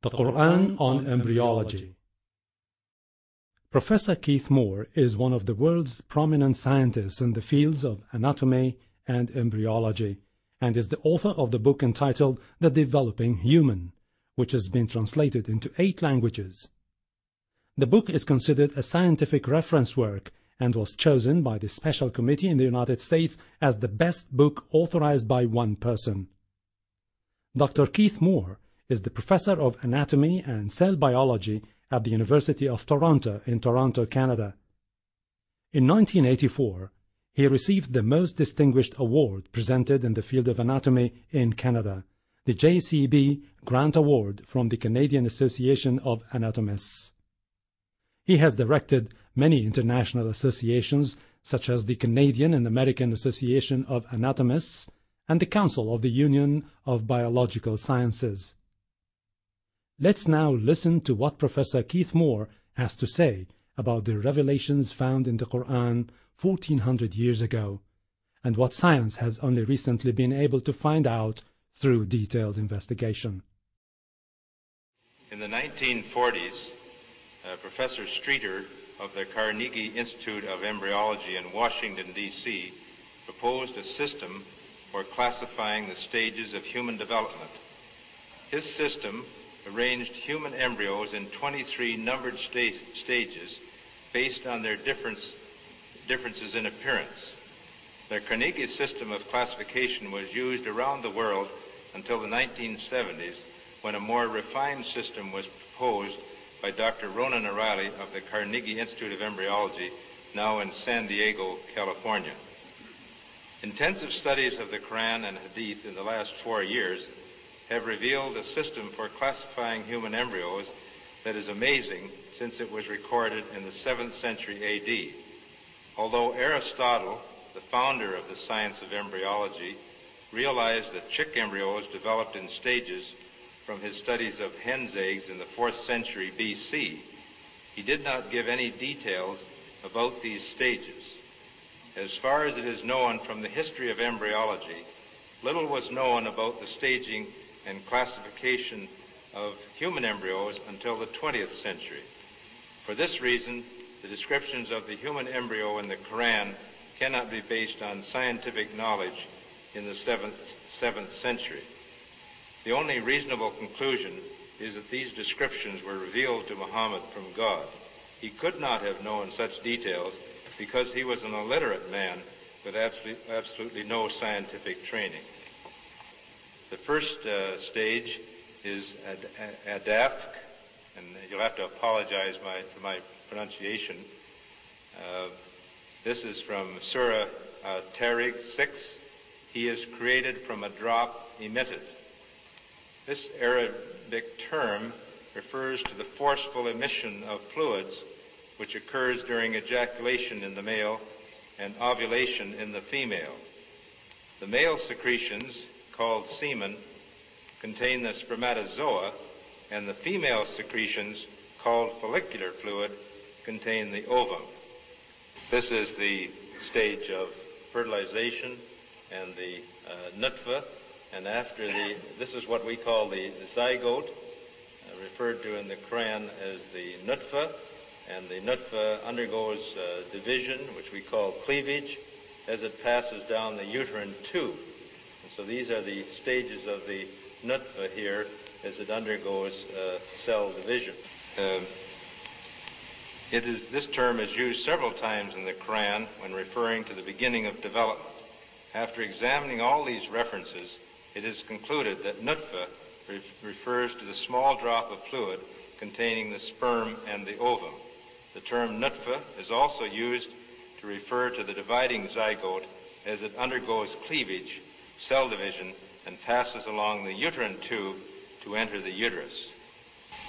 The Quran on Embryology. Professor Keith Moore is one of the world's prominent scientists in the fields of anatomy and embryology, and is the author of the book entitled The Developing Human, which has been translated into 8 languages. The book is considered a scientific reference work and was chosen by the Special Committee in the United States as the best book authorized by one person. Dr. Keith Moore is the professor of anatomy and cell biology at the University of Toronto in Toronto, Canada. In 1984, he received the most distinguished award presented in the field of anatomy in Canada, the JCB Grant Award from the Canadian Association of Anatomists. He has directed many international associations such as the Canadian and American Association of Anatomists and the Council of the Union of Biological Sciences. Let's now listen to what Professor Keith Moore has to say about the revelations found in the Quran 1400 years ago, and what science has only recently been able to find out through detailed investigation. In the 1940s, Professor Streeter of the Carnegie Institute of Embryology in Washington, D.C., proposed a system for classifying the stages of human development. His system arranged human embryos in 23 numbered stages based on their differences in appearance. The Carnegie system of classification was used around the world until the 1970s, when a more refined system was proposed by Dr. Ronan O'Reilly of the Carnegie Institute of Embryology, now in San Diego, California. Intensive studies of the Quran and Hadith in the last 4 years have revealed a system for classifying human embryos that is amazing, since it was recorded in the 7th century A.D. Although Aristotle, the founder of the science of embryology, realized that chick embryos developed in stages from his studies of hen's eggs in the 4th century B.C., he did not give any details about these stages. As far as it is known from the history of embryology, little was known about the staging and classification of human embryos until the 20th century. For this reason, the descriptions of the human embryo in the Quran cannot be based on scientific knowledge in the 7th century. The only reasonable conclusion is that these descriptions were revealed to Muhammad from God. He could not have known such details because he was an illiterate man with absolutely no scientific training. The first stage is Adaf, and you'll have to apologize for my pronunciation. This is from Surah Tariq 6. He is created from a drop emitted. This Arabic term refers to the forceful emission of fluids which occurs during ejaculation in the male and ovulation in the female. The male secretions, called semen, contain the spermatozoa, and the female secretions, called follicular fluid, contain the ovum. This is the stage of fertilization and the nutfa, and this is what we call the zygote, referred to in the Quran as the nutfa, and the nutfa undergoes division, which we call cleavage, as it passes down the uterine tube. And so these are the stages of the nutfa here as it undergoes cell division. This term is used several times in the Quran when referring to the beginning of development. After examining all these references, it is concluded that nutfa refers to the small drop of fluid containing the sperm and the ovum. The term nutfa is also used to refer to the dividing zygote as it undergoes cleavage, cell division, and passes along the uterine tube to enter the uterus.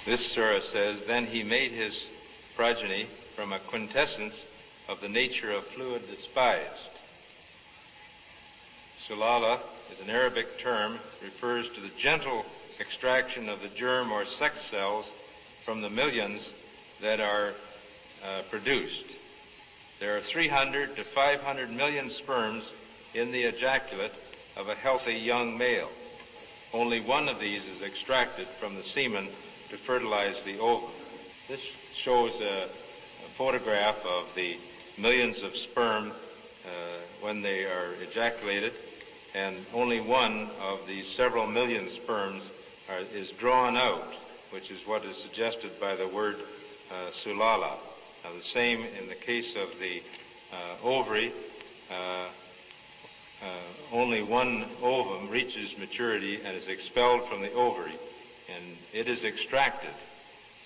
This surah says, "Then he made his progeny from a quintessence of the nature of fluid despised." Sulala is an Arabic term, refers to the gentle extraction of the germ or sex cells from the millions that are produced. There are 300 to 500 million sperms in the ejaculate of a healthy young male. Only one of these is extracted from the semen to fertilize the ovum. This shows a photograph of the millions of sperm when they are ejaculated, and only one of the several million sperms is drawn out, which is what is suggested by the word sulala. Now, the same in the case of the ovary. Only one ovum reaches maturity and is expelled from the ovary, and it is extracted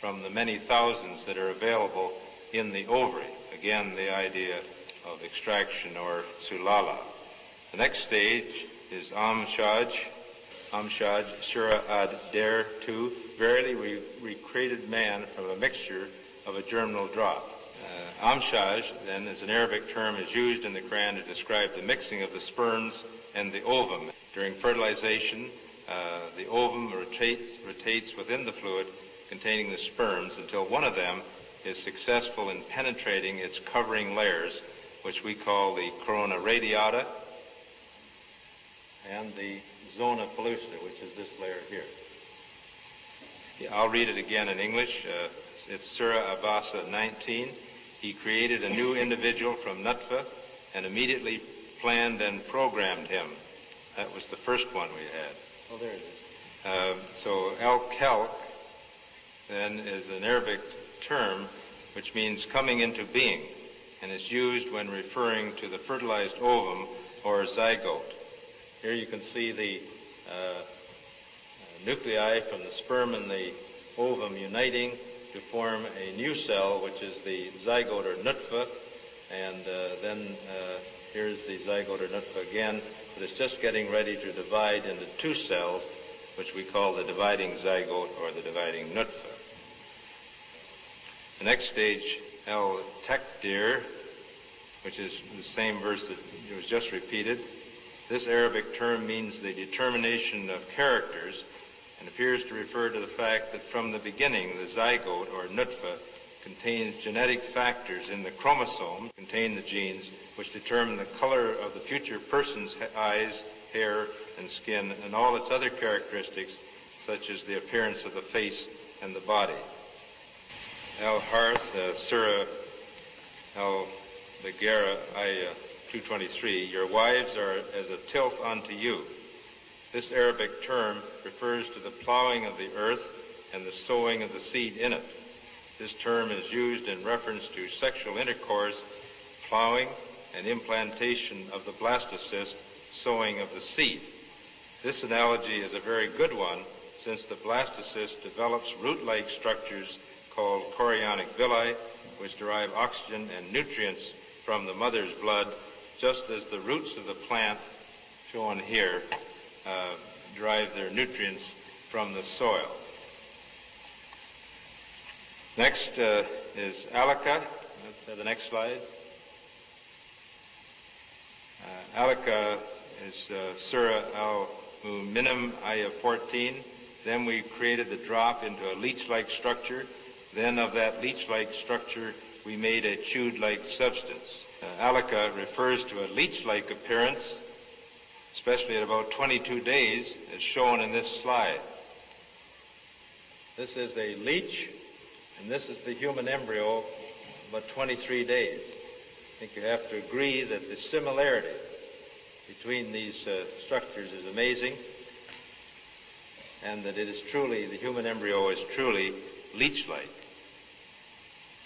from the many thousands that are available in the ovary. Again, the idea of extraction, or sulala. The next stage is amshaj, Surah ad-der 2. Verily we created man from a mixture of a germinal drop. Amshaj, then, as an Arabic term, is used in the Quran to describe the mixing of the sperms and the ovum. During fertilization, the ovum rotates within the fluid containing the sperms until one of them is successful in penetrating its covering layers, which we call the corona radiata and the zona pellucida, which is this layer here. I'll read it again in English. It's Surah Abasa 19. He created a new individual from Nutfa and immediately planned and programmed him. That was the first one we had. Oh, there it is. So al-Khalq then is an Arabic term which means coming into being, and is used when referring to the fertilized ovum or zygote. Here you can see the nuclei from the sperm and the ovum uniting to form a new cell, which is the zygote or nutfa, and then here's the zygote or nutfa again, but it's just getting ready to divide into two cells, which we call the dividing zygote or the dividing nutfa. The next stage, el-takdir, which is the same verse that was just repeated. This Arabic term means the determination of characters, and appears to refer to the fact that from the beginning the zygote or nutfa contains genetic factors in the chromosome, contain the genes which determine the color of the future person's eyes, hair, and skin, and all its other characteristics, such as the appearance of the face and the body. Al-Harth, Surah Al-Bagara, Ayah 223, your wives are as a tilth unto you. This Arabic term refers to the plowing of the earth and the sowing of the seed in it. This term is used in reference to sexual intercourse, plowing, and implantation of the blastocyst, sowing of the seed. This analogy is a very good one, since the blastocyst develops root-like structures called chorionic villi, which derive oxygen and nutrients from the mother's blood, just as the roots of the plant, shown here, derive their nutrients from the soil. Next is alaka. Let's have the next slide. Alaka is Surah Al-Mu'minun, Ayah 14. Then we created the drop into a leech-like structure. Then of that leech-like structure, we made a chewed-like substance. Alaka refers to a leech-like appearance, especially at about 22 days, as shown in this slide. This is a leech, and this is the human embryo, about 23 days. I think you have to agree that the similarity between these structures is amazing, and that it is truly, the human embryo is truly leech-like.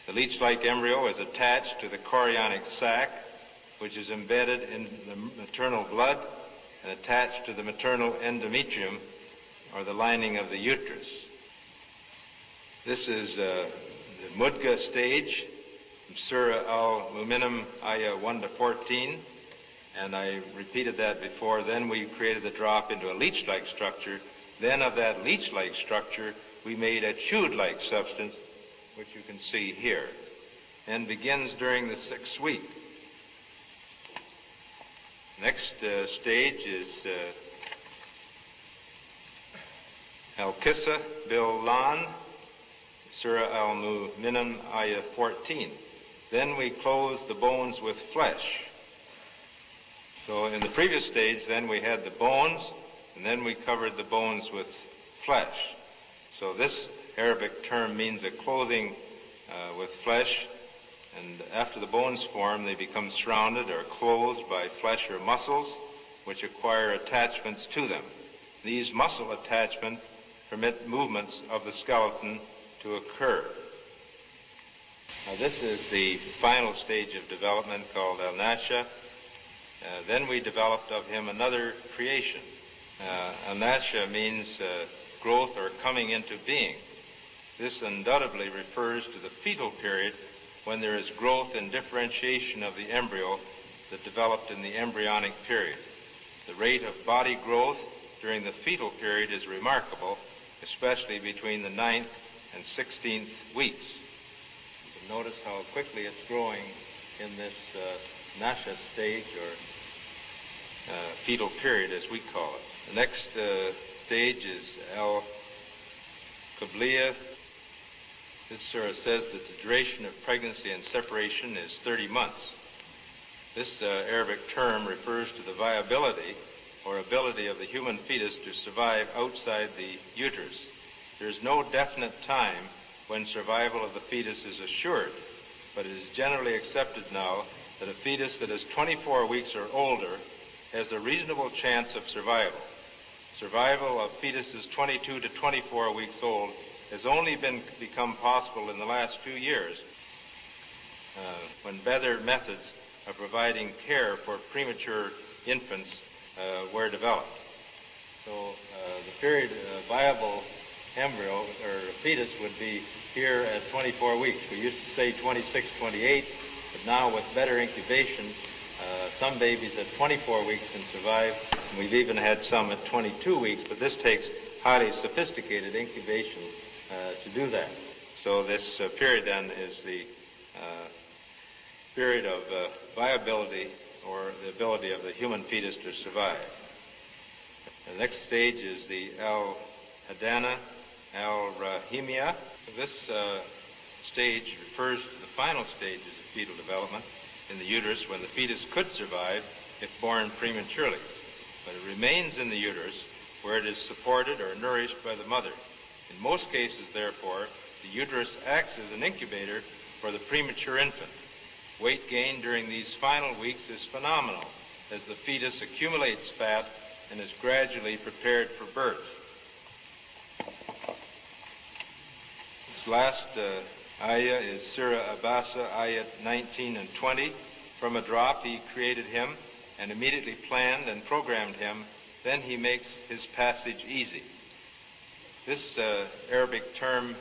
The leech-like embryo is attached to the chorionic sac, which is embedded in the maternal blood and attached to the maternal endometrium, or the lining of the uterus. This is the mudga stage, from Surah Al-Mu'minun, Ayah 1 to 14, and I repeated that before. Then we created the drop into a leech-like structure. Then of that leech-like structure, we made a chewed-like substance, which you can see here, and begins during the 6th week. Next stage is Al-Kissa Bil-Lan, Surah Al-Mu'minun, Ayah 14. Then we clothe the bones with flesh. So in the previous stage, then we had the bones, and then we covered the bones with flesh. So this Arabic term means a clothing with flesh, and after the bones form, they become surrounded or clothed by flesh or muscles, which acquire attachments to them. These muscle attachments permit movements of the skeleton to occur. Now, this is the final stage of development called al-nasha. Then we developed of him another creation. Al-nasha means growth or coming into being. This undoubtedly refers to the fetal period when there is growth and differentiation of the embryo that developed in the embryonic period. The rate of body growth during the fetal period is remarkable, especially between the 9th and 16th weeks. You can notice how quickly it's growing in this nasha stage, or fetal period as we call it. The next stage is al-qabliya. This sort of says that the duration of pregnancy and separation is 30 months. This Arabic term refers to the viability or ability of the human fetus to survive outside the uterus. There is no definite time when survival of the fetus is assured, but it is generally accepted now that a fetus that is 24 weeks or older has a reasonable chance of survival. Survival of fetuses 22 to 24 weeks old has only become possible in the last few years when better methods of providing care for premature infants were developed. So the period viable embryo or fetus would be here at 24 weeks. We used to say 26, 28, but now with better incubation, some babies at 24 weeks can survive, and we've even had some at 22 weeks, but this takes highly sophisticated incubation to do that. So this period then is the period of viability or the ability of the human fetus to survive. The next stage is the al-hadana, al-rahimia. So this stage refers to the final stages of fetal development in the uterus when the fetus could survive if born prematurely, but it remains in the uterus where it is supported or nourished by the mother. In most cases, therefore, the uterus acts as an incubator for the premature infant. Weight gain during these final weeks is phenomenal as the fetus accumulates fat and is gradually prepared for birth. This last ayah is Surah Abasa, ayat 19 and 20. From a drop he created him and immediately planned and programmed him. Then he makes his passage easy. This Arabic term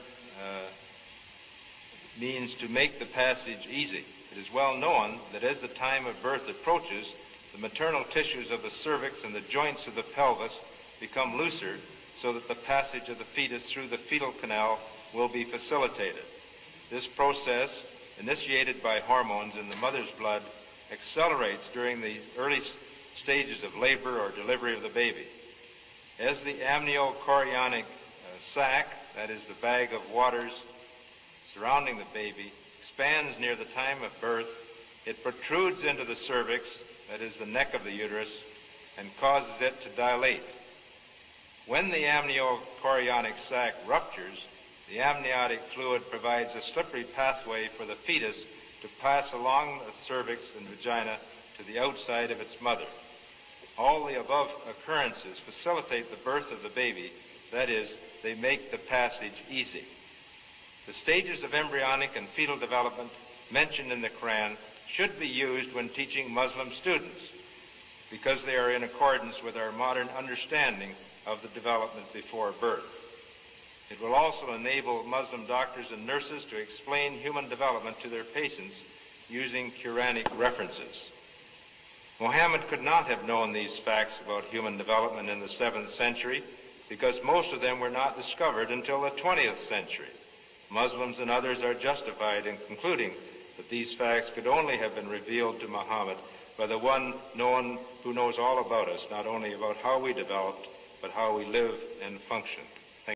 means to make the passage easy. It is well known that as the time of birth approaches, the maternal tissues of the cervix and the joints of the pelvis become looser so that the passage of the fetus through the fetal canal will be facilitated. This process, initiated by hormones in the mother's blood, accelerates during the early stages of labor or delivery of the baby. As the amniochorionic sac, that is the bag of waters surrounding the baby, expands near the time of birth, it protrudes into the cervix, that is the neck of the uterus, and causes it to dilate. When the amniochorionic sac ruptures, the amniotic fluid provides a slippery pathway for the fetus to pass along the cervix and vagina to the outside of its mother. All the above occurrences facilitate the birth of the baby, that is, they make the passage easy. The stages of embryonic and fetal development mentioned in the Quran should be used when teaching Muslim students because they are in accordance with our modern understanding of the development before birth. It will also enable Muslim doctors and nurses to explain human development to their patients using Quranic references. Muhammad could not have known these facts about human development in the 7th century because most of them were not discovered until the 20th century. Muslims and others are justified in concluding that these facts could only have been revealed to Muhammad by the one who knows all about us, not only about how we developed, but how we live and function.